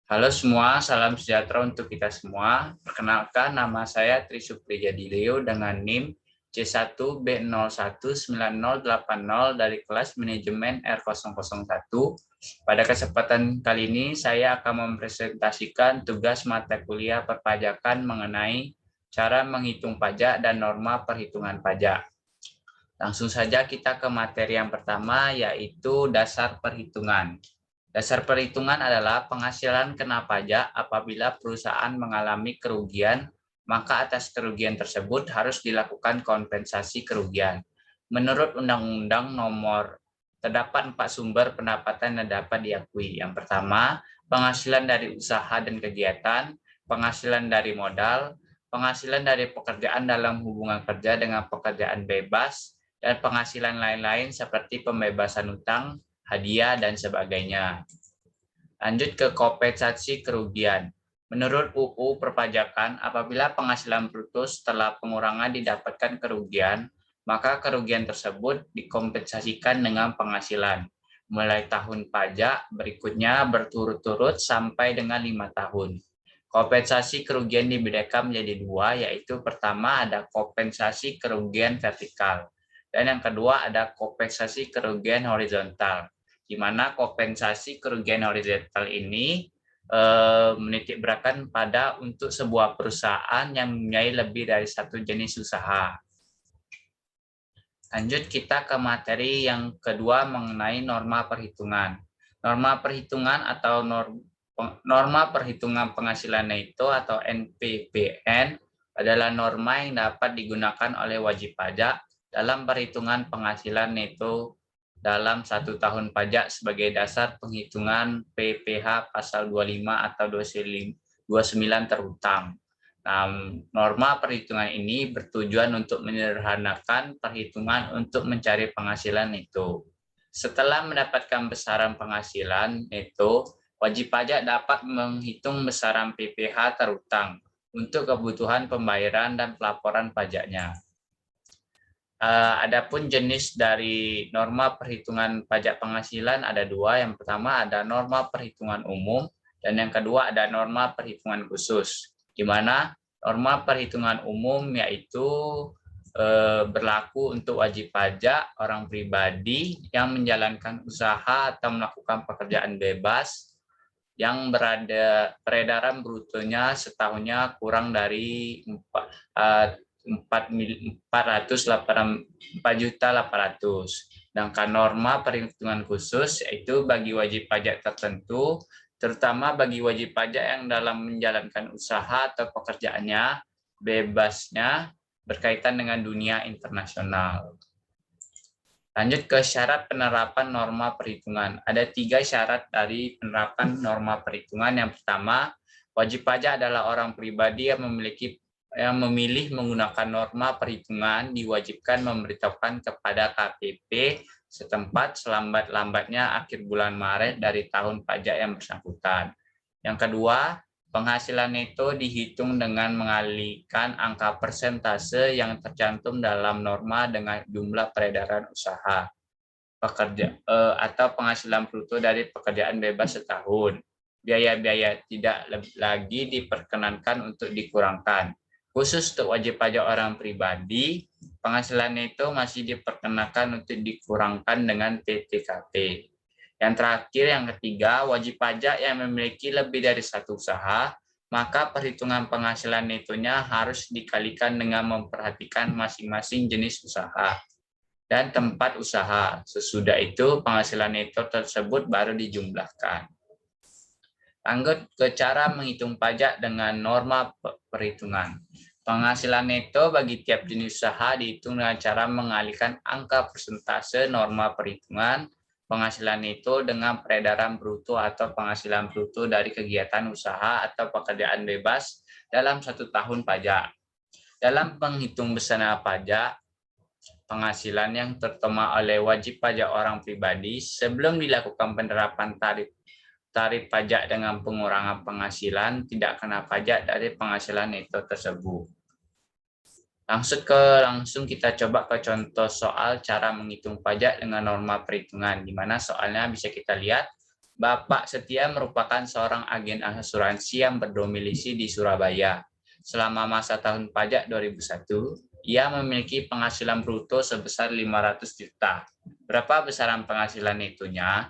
Halo semua, salam sejahtera untuk kita semua. Perkenalkan, nama saya Tri Suprijadilio dengan NIM C1B019080 dari kelas manajemen R001. Pada kesempatan kali ini, saya akan mempresentasikan tugas mata kuliah perpajakan mengenai cara menghitung pajak dan norma perhitungan pajak. Langsung saja kita ke materi yang pertama, yaitu dasar perhitungan. Dasar perhitungan adalah penghasilan kena pajak apabila perusahaan mengalami kerugian, maka atas kerugian tersebut harus dilakukan kompensasi kerugian. Menurut Undang-Undang Nomor terdapat 4 sumber pendapatan yang dapat diakui. Yang pertama, penghasilan dari usaha dan kegiatan, penghasilan dari modal, penghasilan dari pekerjaan dalam hubungan kerja dengan pekerjaan bebas, dan penghasilan lain-lain seperti pembebasan utang, hadiah, dan sebagainya. Lanjut ke kompensasi kerugian. Menurut UU Perpajakan, apabila penghasilan bruto setelah pengurangan didapatkan kerugian, maka kerugian tersebut dikompensasikan dengan penghasilan. Mulai tahun pajak berikutnya berturut-turut sampai dengan 5 tahun. Kompensasi kerugian dibedakan menjadi dua, yaitu pertama ada kompensasi kerugian vertikal, dan yang kedua ada kompensasi kerugian horizontal, di mana kompensasi kerugian horizontal ini menitik beratkan pada untuk sebuah perusahaan yang mempunyai lebih dari satu jenis usaha. Lanjut kita ke materi yang kedua mengenai norma perhitungan. Norma perhitungan atau norma perhitungan penghasilan neto atau NPPN adalah norma yang dapat digunakan oleh wajib pajak dalam perhitungan penghasilan neto dalam 1 tahun pajak sebagai dasar penghitungan PPh pasal 25 atau 29 terutang. Nah, norma perhitungan ini bertujuan untuk menyederhanakan perhitungan untuk mencari penghasilan neto. Setelah mendapatkan besaran penghasilan neto, wajib pajak dapat menghitung besaran PPh terutang untuk kebutuhan pembayaran dan pelaporan pajaknya. Adapun jenis dari norma perhitungan pajak penghasilan ada dua. Yang pertama ada norma perhitungan umum dan yang kedua ada norma perhitungan khusus. Di mana norma perhitungan umum yaitu berlaku untuk wajib pajak orang pribadi yang menjalankan usaha atau melakukan pekerjaan bebas yang peredaran brutonya setahunnya kurang dari 4.800.000. Sedangkan norma perhitungan khusus yaitu bagi wajib pajak tertentu, terutama bagi wajib pajak yang dalam menjalankan usaha atau pekerjaannya bebasnya berkaitan dengan dunia internasional. Lanjut ke syarat penerapan norma perhitungan. Ada 3 syarat dari penerapan norma perhitungan. Yang pertama, wajib pajak adalah orang pribadi yang memilih menggunakan norma perhitungan diwajibkan memberitahukan kepada KPP setempat selambat-lambatnya akhir bulan Maret dari tahun pajak yang bersangkutan. Yang kedua, penghasilan neto dihitung dengan mengalihkan angka persentase yang tercantum dalam norma dengan jumlah peredaran usaha pekerja atau penghasilan bruto dari pekerjaan bebas setahun. Biaya-biaya tidak lagi diperkenankan untuk dikurangkan. Khusus untuk wajib pajak orang pribadi, penghasilan neto masih diperkenakan untuk dikurangkan dengan TTKP. Yang terakhir, yang ketiga, wajib pajak yang memiliki lebih dari satu usaha, maka perhitungan penghasilan netonya harus dikalikan dengan memperhatikan masing-masing jenis usaha dan tempat usaha. Sesudah itu, penghasilan neto tersebut baru dijumlahkan. Lanjut ke cara menghitung pajak dengan norma perhitungan. Penghasilan neto bagi tiap jenis usaha dihitung dengan cara mengalihkan angka persentase norma perhitungan penghasilan neto dengan peredaran bruto atau penghasilan bruto dari kegiatan usaha atau pekerjaan bebas dalam 1 tahun pajak. Dalam penghitung besaran pajak penghasilan yang terutama oleh wajib pajak orang pribadi sebelum dilakukan penerapan tarif pajak dengan pengurangan penghasilan tidak kena pajak dari penghasilan neto tersebut. Langsung kita coba ke contoh soal cara menghitung pajak dengan norma perhitungan, di mana soalnya bisa kita lihat Bapak Setia merupakan seorang agen asuransi yang berdomisili di Surabaya. Selama masa tahun pajak 2001, ia memiliki penghasilan bruto sebesar 500 juta. Berapa besaran penghasilan itunya?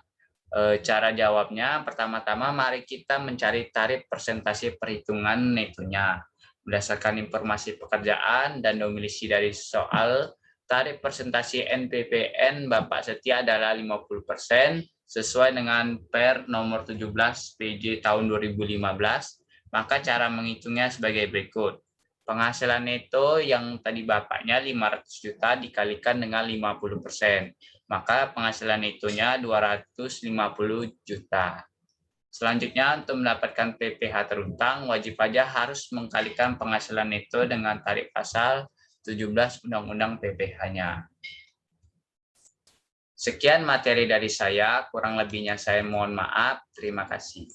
Cara jawabnya, pertama-tama mari kita mencari tarif persentase perhitungan netonya. Berdasarkan informasi pekerjaan dan domisili dari soal, tarif persentase NPPN Bapak Setia adalah 50% sesuai dengan Per nomor 17 PJ tahun 2015, maka cara menghitungnya sebagai berikut. Penghasilan neto yang tadi Bapaknya 500 juta dikalikan dengan 50%, maka penghasilan netonya 250 juta. Selanjutnya, untuk mendapatkan PPh terhutang, wajib pajak harus mengkalikan penghasilan neto dengan tarif pasal 17 Undang-Undang PPh-nya. Sekian materi dari saya, kurang lebihnya saya mohon maaf. Terima kasih.